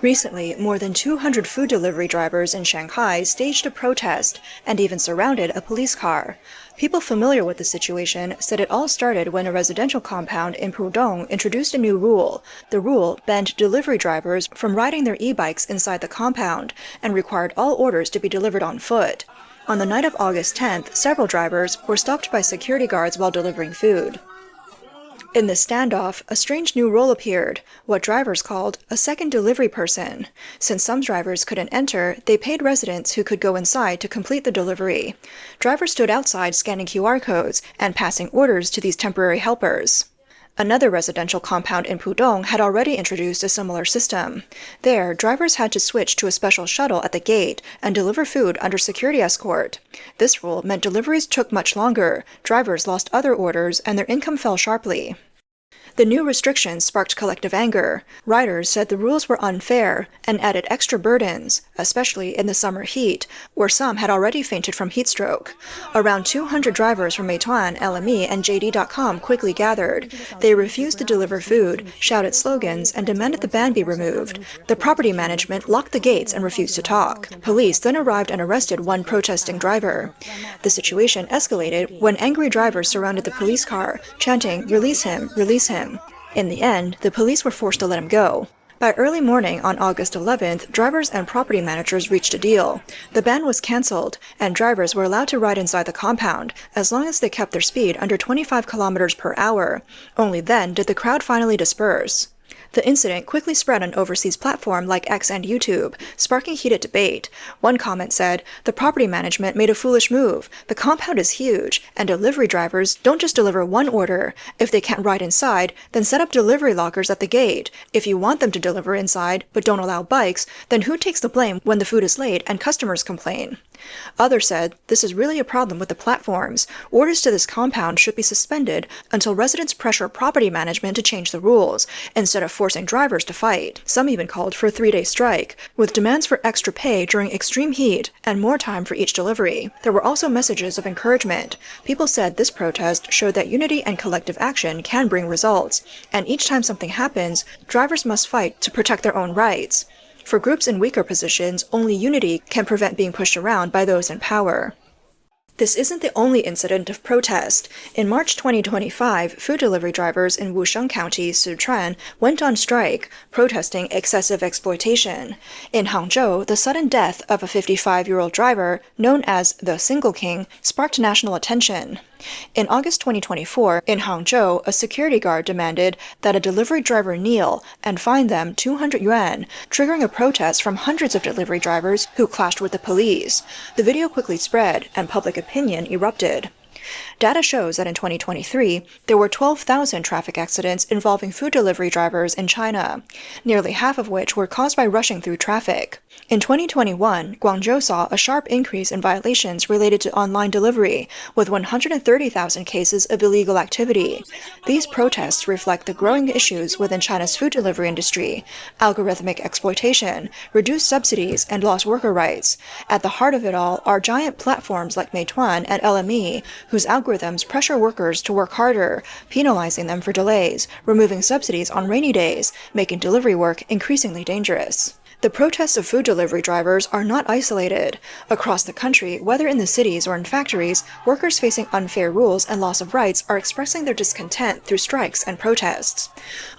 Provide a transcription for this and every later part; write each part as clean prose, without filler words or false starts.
Recently, more than 200 food delivery drivers in Shanghai staged a protest and even surrounded a police car. People familiar with the situation said it all started when a residential compound in Pudong introduced a new rule. The rule banned delivery drivers from riding their e-bikes inside the compound and required all orders to be delivered on foot. On the night of August 10th, several drivers were stopped by security guards while delivering food. In the standoff, a strange new role appeared, what drivers called a second delivery person. Since some drivers couldn't enter, they paid residents who could go inside to complete the delivery. Drivers stood outside scanning QR codes and passing orders to these temporary helpers. Another residential compound in Pudong had already introduced a similar system. There, drivers had to switch to a special shuttle at the gate and deliver food under security escort. This rule meant deliveries took much longer, drivers lost other orders, and their income fell sharply. The new restrictions sparked collective anger. Riders said the rules were unfair and added extra burdens, especially in the summer heat, where some had already fainted from heat stroke. Around 200 drivers from Meituan, LME, and JD.com quickly gathered. They refused to deliver food, shouted slogans, and demanded the ban be removed. The property management locked the gates and refused to talk. Police then arrived and arrested one protesting driver. The situation escalated when angry drivers surrounded the police car, chanting, "Release him, release him." In the end, the police were forced to let him go. By early morning on August 11th, drivers and property managers reached a deal. The ban was cancelled, and drivers were allowed to ride inside the compound, as long as they kept their speed under 25 kilometers per hour. Only then did the crowd finally disperse. The incident quickly spread on overseas platforms like X and YouTube, sparking heated debate. One comment said, "The property management made a foolish move. The compound is huge, and delivery drivers don't just deliver one order. If they can't ride inside, then set up delivery lockers at the gate. If you want them to deliver inside, but don't allow bikes, then who takes the blame when the food is late and customers complain?" Others said, "This is really a problem with the platforms. Orders to this compound should be suspended until residents pressure property management to change the rules, instead of forcing drivers to fight." Some even called for a 3-day strike, with demands for extra pay during extreme heat and more time for each delivery. There were also messages of encouragement. People said this protest showed that unity and collective action can bring results, and each time something happens, drivers must fight to protect their own rights. For groups in weaker positions, only unity can prevent being pushed around by those in power. This isn't the only incident of protest. In March 2025, food delivery drivers in Wusheng County, Sichuan, went on strike, protesting excessive exploitation. In Hangzhou, the sudden death of a 55-year-old driver, known as the Single King, sparked national attention. In August 2024, in Hangzhou, a security guard demanded that a delivery driver kneel and fine them 200 yuan, triggering a protest from hundreds of delivery drivers who clashed with the police. The video quickly spread, and public opinion erupted. Data shows that in 2023, there were 12,000 traffic accidents involving food delivery drivers in China, nearly half of which were caused by rushing through traffic. In 2021, Guangzhou saw a sharp increase in violations related to online delivery, with 130,000 cases of illegal activity. These protests reflect the growing issues within China's food delivery industry: algorithmic exploitation, reduced subsidies, and lost worker rights. At the heart of it all are giant platforms like Meituan and LME, whose algorithms pressure workers to work harder, penalizing them for delays, removing subsidies on rainy days, making delivery work increasingly dangerous. The protests of food delivery drivers are not isolated. Across the country, whether in the cities or in factories, workers facing unfair rules and loss of rights are expressing their discontent through strikes and protests.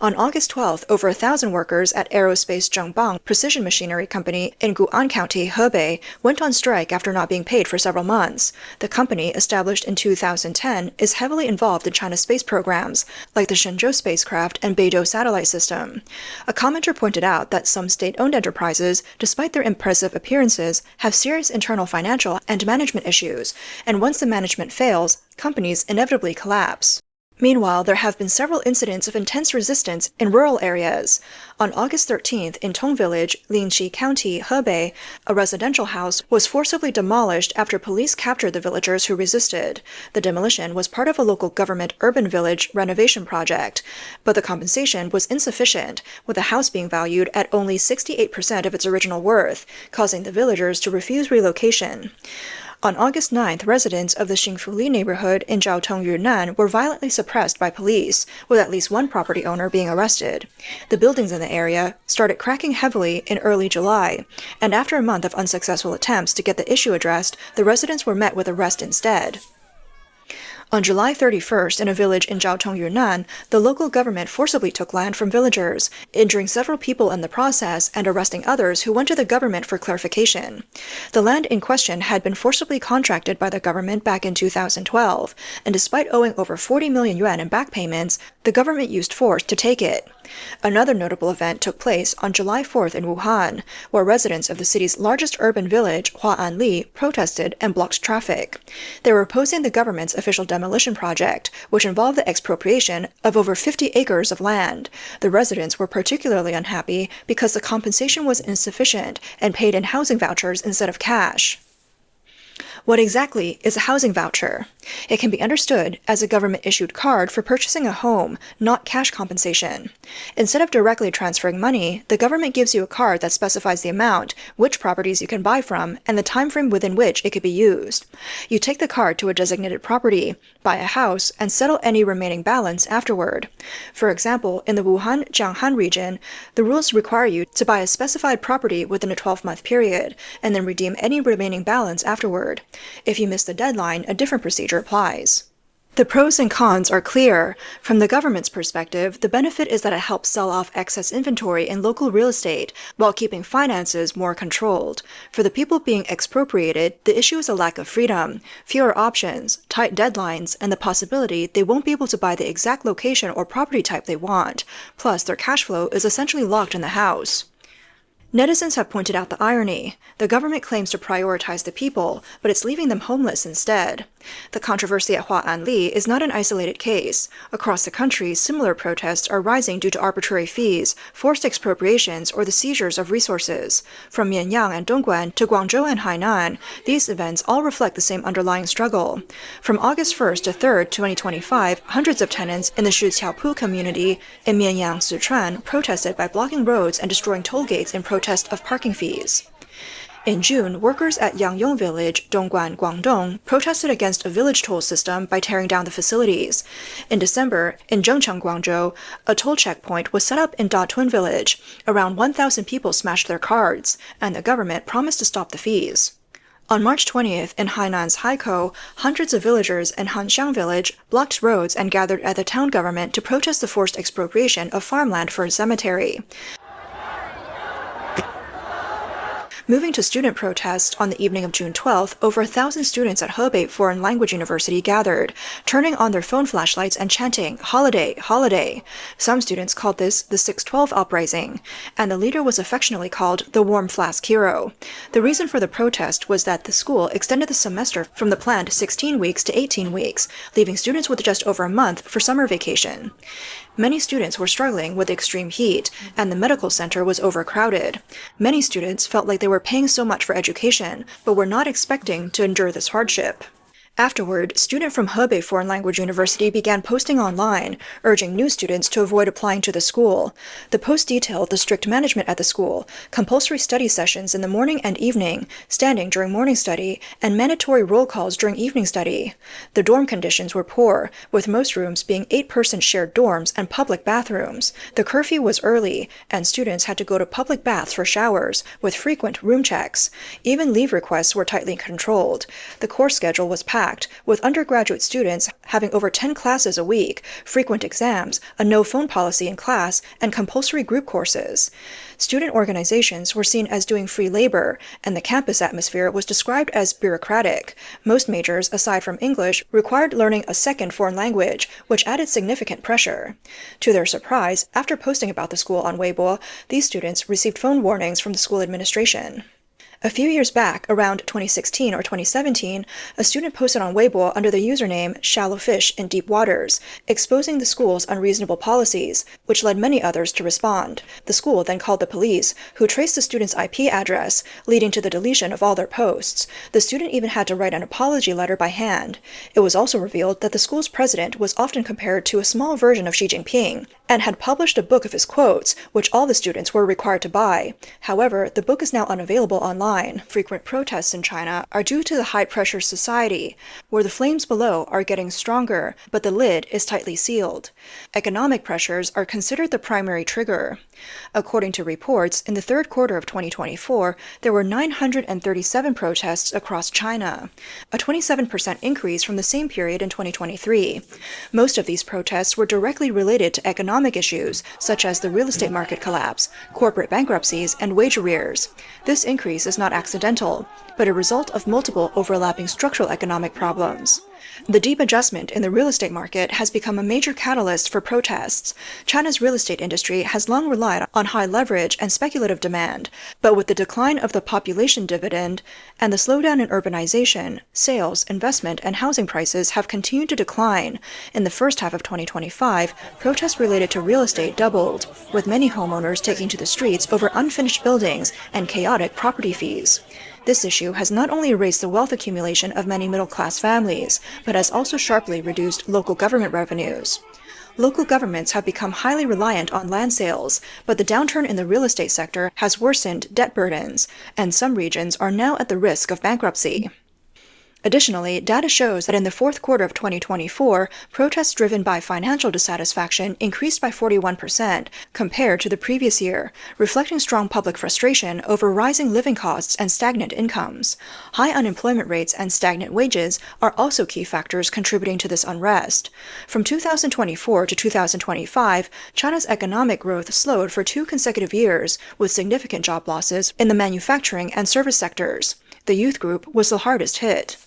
On August 12th, over 1,000 workers at Aerospace Zhengbang Precision Machinery Company in Gu'an County, Hebei, went on strike after not being paid for several months. The company, established in 2010, is heavily involved in China's space programs, like the Shenzhou spacecraft and Beidou satellite system. A commenter pointed out that some state-owned enterprises, despite their impressive appearances, have serious internal financial and management issues, and once the management fails, companies inevitably collapse. Meanwhile, there have been several incidents of intense resistance in rural areas. On August 13th, in Tong Village, Lingqi County, Hebei, a residential house was forcibly demolished after police captured the villagers who resisted. The demolition was part of a local government urban village renovation project, but the compensation was insufficient, with the house being valued at only 68% of its original worth, causing the villagers to refuse relocation. On August 9th, residents of the Xingfuli neighborhood in Jiaotong, Yunnan were violently suppressed by police, with at least one property owner being arrested. The buildings in the area started cracking heavily in early July, and after a month of unsuccessful attempts to get the issue addressed, the residents were met with arrest instead. On July 31st, in a village in Jiaotong, Yunnan, the local government forcibly took land from villagers, injuring several people in the process and arresting others who went to the government for clarification. The land in question had been forcibly contracted by the government back in 2012, and despite owing over 40 million yuan in back payments, the government used force to take it. Another notable event took place on July 4th in Wuhan, where residents of the city's largest urban village, Hua'anli, protested and blocked traffic. They were opposing the government's official demolition project, which involved the expropriation of over 50 acres of land. The residents were particularly unhappy because the compensation was insufficient and paid in housing vouchers instead of cash. What exactly is a housing voucher? It can be understood as a government-issued card for purchasing a home, not cash compensation. Instead of directly transferring money, the government gives you a card that specifies the amount, which properties you can buy from, and the time frame within which it could be used. You take the card to a designated property, buy a house, and settle any remaining balance afterward. For example, in the Wuhan-Jianghan region, the rules require you to buy a specified property within a 12-month period, and then redeem any remaining balance afterward. If you miss the deadline, a different procedure applies. The pros and cons are clear. From the government's perspective, the benefit is that it helps sell off excess inventory in local real estate while keeping finances more controlled. For the people being expropriated, the issue is a lack of freedom, fewer options, tight deadlines, and the possibility they won't be able to buy the exact location or property type they want. Plus, their cash flow is essentially locked in the house. Netizens have pointed out the irony. The government claims to prioritize the people, but it's leaving them homeless instead. The controversy at Hua'anli is not an isolated case. Across the country, similar protests are rising due to arbitrary fees, forced expropriations, or the seizures of resources. From Mianyang and Dongguan to Guangzhou and Hainan, these events all reflect the same underlying struggle. From August 1st to 3rd, 2025, hundreds of tenants in the Shiqiaopu community in Mianyang, Sichuan, protested by blocking roads and destroying toll gates in protest of parking fees. In June, workers at Yangyong Village, Dongguan, Guangdong, protested against a village toll system by tearing down the facilities. In December, in Zhengcheng, Guangzhou, a toll checkpoint was set up in Datun Village. Around 1,000 people smashed their cards, and the government promised to stop the fees. On March 20th, in Hainan's Haikou, hundreds of villagers in Hanxiang Village blocked roads and gathered at the town government to protest the forced expropriation of farmland for a cemetery. Moving to student protests, on the evening of June 12th, over 1,000 students at Hebei Foreign Language University gathered, turning on their phone flashlights and chanting, "Holiday, holiday." Some students called this the 612 uprising, and the leader was affectionately called the Warm Flask Hero. The reason for the protest was that the school extended the semester from the planned 16 weeks to 18 weeks, leaving students with just over a month for summer vacation. Many students were struggling with extreme heat, and the medical center was overcrowded. Many students felt like they were paying so much for education, but were not expecting to endure this hardship. Afterward, students from Hebei Foreign Language University began posting online, urging new students to avoid applying to the school. The post detailed the strict management at the school, compulsory study sessions in the morning and evening, standing during morning study, and mandatory roll calls during evening study. The dorm conditions were poor, with most rooms being 8-person shared dorms and public bathrooms. The curfew was early, and students had to go to public baths for showers, with frequent room checks. Even leave requests were tightly controlled. The course schedule was packed, with undergraduate students having over 10 classes a week, frequent exams, a no-phone policy in class, and compulsory group courses. Student organizations were seen as doing free labor, and the campus atmosphere was described as bureaucratic. Most majors, aside from English, required learning a second foreign language, which added significant pressure. To their surprise, after posting about the school on Weibo, these students received phone warnings from the school administration. A few years back, around 2016 or 2017, a student posted on Weibo under the username Shallow Fish in Deep Waters, exposing the school's unreasonable policies, which led many others to respond. The school then called the police, who traced the student's IP address, leading to the deletion of all their posts. The student even had to write an apology letter by hand. It was also revealed that the school's president was often compared to a small version of Xi Jinping, and had published a book of his quotes, which all the students were required to buy. However, the book is now unavailable online. decline. Frequent protests in China are due to the high-pressure society, where the flames below are getting stronger, but the lid is tightly sealed. Economic pressures are considered the primary trigger. According to reports, in the third quarter of 2024, there were 937 protests across China, a 27% increase from the same period in 2023. Most of these protests were directly related to economic issues, such as the real estate market collapse, corporate bankruptcies, and wage arrears. This increase is not accidental, but a result of multiple overlapping structural economic problems. The deep adjustment in the real estate market has become a major catalyst for protests. China's real estate industry has long relied on high leverage and speculative demand, but with the decline of the population dividend and the slowdown in urbanization, sales, investment, and housing prices have continued to decline. In the first half of 2025, protests related to real estate doubled, with many homeowners taking to the streets over unfinished buildings and chaotic property fees. This issue has not only erased the wealth accumulation of many middle-class families, but has also sharply reduced local government revenues. Local governments have become highly reliant on land sales, but the downturn in the real estate sector has worsened debt burdens, and some regions are now at the risk of bankruptcy. Additionally, data shows that in the fourth quarter of 2024, protests driven by financial dissatisfaction increased by 41% compared to the previous year, reflecting strong public frustration over rising living costs and stagnant incomes. High unemployment rates and stagnant wages are also key factors contributing to this unrest. From 2024 to 2025, China's economic growth slowed for 2 consecutive years, with significant job losses in the manufacturing and service sectors. The youth group was the hardest hit.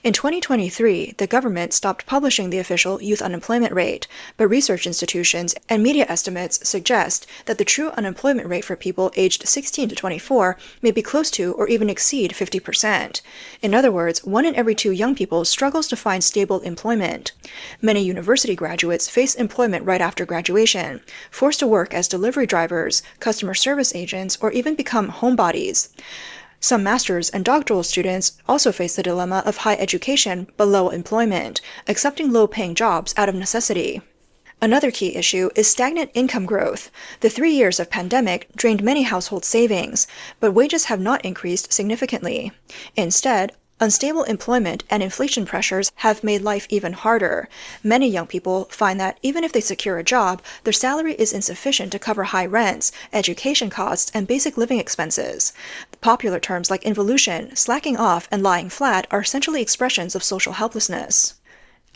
In 2023, the government stopped publishing the official youth unemployment rate, but research institutions and media estimates suggest that the true unemployment rate for people aged 16 to 24 may be close to or even exceed 50%. In other words, 1 in every 2 young people struggles to find stable employment. Many university graduates face employment right after graduation, forced to work as delivery drivers, customer service agents, or even become homebodies. Some master's and doctoral students also face the dilemma of high education but low employment, accepting low-paying jobs out of necessity. Another key issue is stagnant income growth. The 3 years of pandemic drained many household savings, but wages have not increased significantly. Instead, unstable employment and inflation pressures have made life even harder. Many young people find that even if they secure a job, their salary is insufficient to cover high rents, education costs, and basic living expenses. Popular terms like involution, slacking off, and lying flat are essentially expressions of social helplessness.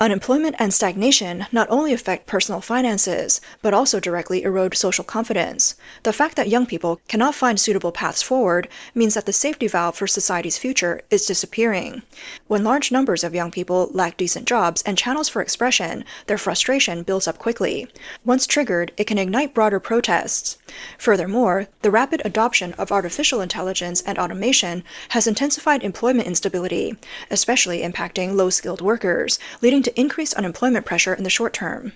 Unemployment and stagnation not only affect personal finances, but also directly erode social confidence. The fact that young people cannot find suitable paths forward means that the safety valve for society's future is disappearing. When large numbers of young people lack decent jobs and channels for expression, their frustration builds up quickly. Once triggered, it can ignite broader protests. Furthermore, the rapid adoption of artificial intelligence and automation has intensified employment instability, especially impacting low-skilled workers, leading to increased unemployment pressure in the short term.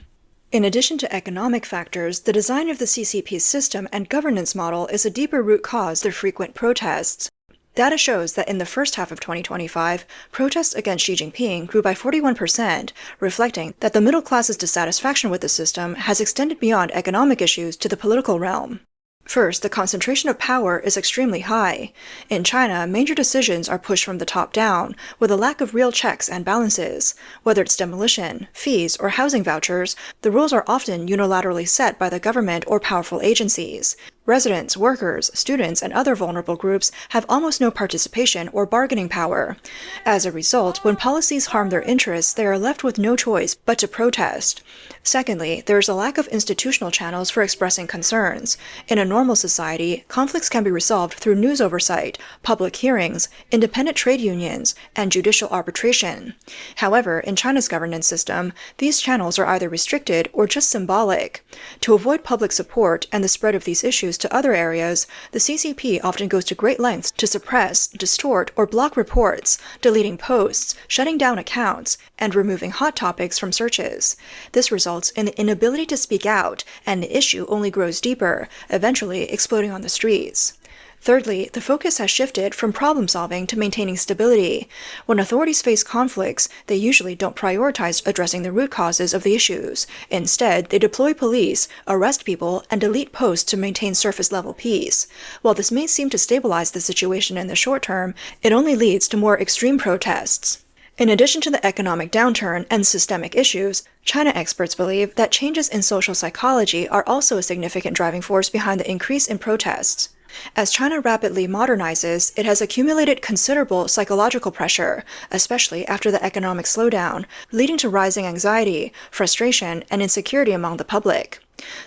In addition to economic factors, the design of the CCP's system and governance model is a deeper root cause of frequent protests. Data shows that in the first half of 2025, protests against Xi Jinping grew by 41%, reflecting that the middle class's dissatisfaction with the system has extended beyond economic issues to the political realm. First, the concentration of power is extremely high. In China, major decisions are pushed from the top down, with a lack of real checks and balances. Whether it's demolition, fees, or housing vouchers, the rules are often unilaterally set by the government or powerful agencies. Residents, workers, students, and other vulnerable groups have almost no participation or bargaining power. As a result, when policies harm their interests, they are left with no choice but to protest. Secondly, there is a lack of institutional channels for expressing concerns. In a normal society, conflicts can be resolved through news oversight, public hearings, independent trade unions, and judicial arbitration. However, in China's governance system, these channels are either restricted or just symbolic. To avoid public support and the spread of these issues to other areas, the CCP often goes to great lengths to suppress, distort, or block reports, deleting posts, shutting down accounts, and removing hot topics from searches. This results in the inability to speak out, and the issue only grows deeper, eventually exploding on the streets. Thirdly, the focus has shifted from problem-solving to maintaining stability. When authorities face conflicts, they usually don't prioritize addressing the root causes of the issues. Instead, they deploy police, arrest people, and delete posts to maintain surface-level peace. While this may seem to stabilize the situation in the short term, it only leads to more extreme protests. In addition to the economic downturn and systemic issues, China experts believe that changes in social psychology are also a significant driving force behind the increase in protests. As China rapidly modernizes, it has accumulated considerable psychological pressure, especially after the economic slowdown, leading to rising anxiety, frustration, and insecurity among the public.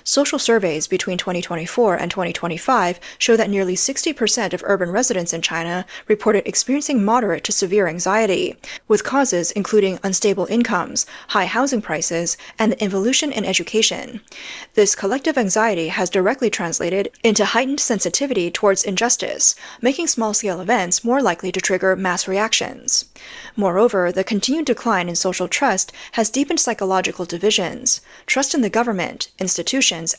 Social surveys between 2024 and 2025 show that nearly 60% of urban residents in China reported experiencing moderate to severe anxiety, with causes including unstable incomes, high housing prices, and the involution in education. This collective anxiety has directly translated into heightened sensitivity towards injustice, making small-scale events more likely to trigger mass reactions. Moreover, the continued decline in social trust has deepened psychological divisions. Trust in the government, institutions,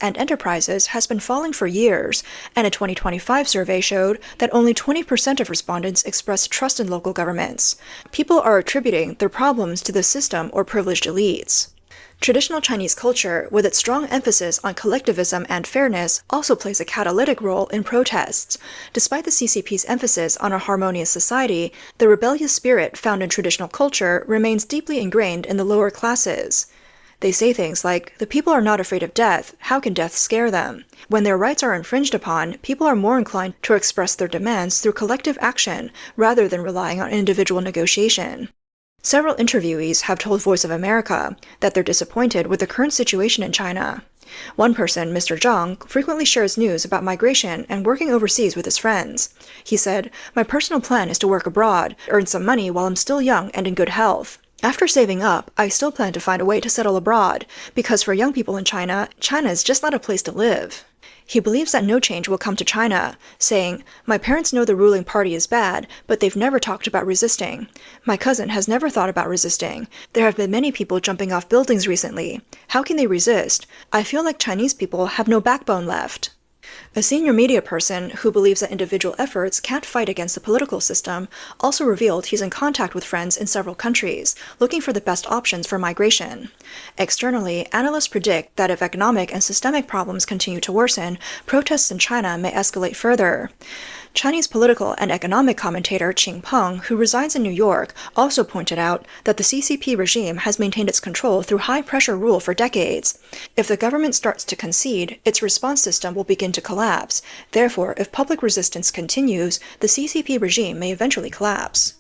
and enterprises has been falling for years, and a 2025 survey showed that only 20% of respondents expressed trust in local governments. People are attributing their problems to the system or privileged elites. Traditional Chinese culture, with its strong emphasis on collectivism and fairness, also plays a catalytic role in protests. Despite the CCP's emphasis on a harmonious society, the rebellious spirit found in traditional culture remains deeply ingrained in the lower classes. They say things like, "The people are not afraid of death. How can death scare them?" When their rights are infringed upon, people are more inclined to express their demands through collective action rather than relying on individual negotiation. Several interviewees have told Voice of America that they're disappointed with the current situation in China. One person, Mr. Zhang, frequently shares news about migration and working overseas with his friends. He said, "My personal plan is to work abroad, earn some money while I'm still young and in good health. After saving up, I still plan to find a way to settle abroad, because for young people in China, China is just not a place to live." He believes that no change will come to China, saying, "My parents know the ruling party is bad, but they've never talked about resisting. My cousin has never thought about resisting. There have been many people jumping off buildings recently. How can they resist? I feel like Chinese people have no backbone left." A senior media person who believes that individual efforts can't fight against the political system also revealed he's in contact with friends in several countries, looking for the best options for migration. Externally, analysts predict that if economic and systemic problems continue to worsen, protests in China may escalate further. Chinese political and economic commentator Qing Peng, who resides in New York, also pointed out that the CCP regime has maintained its control through high-pressure rule for decades. If the government starts to concede, its response system will begin to collapse. Therefore, if public resistance continues, the CCP regime may eventually collapse.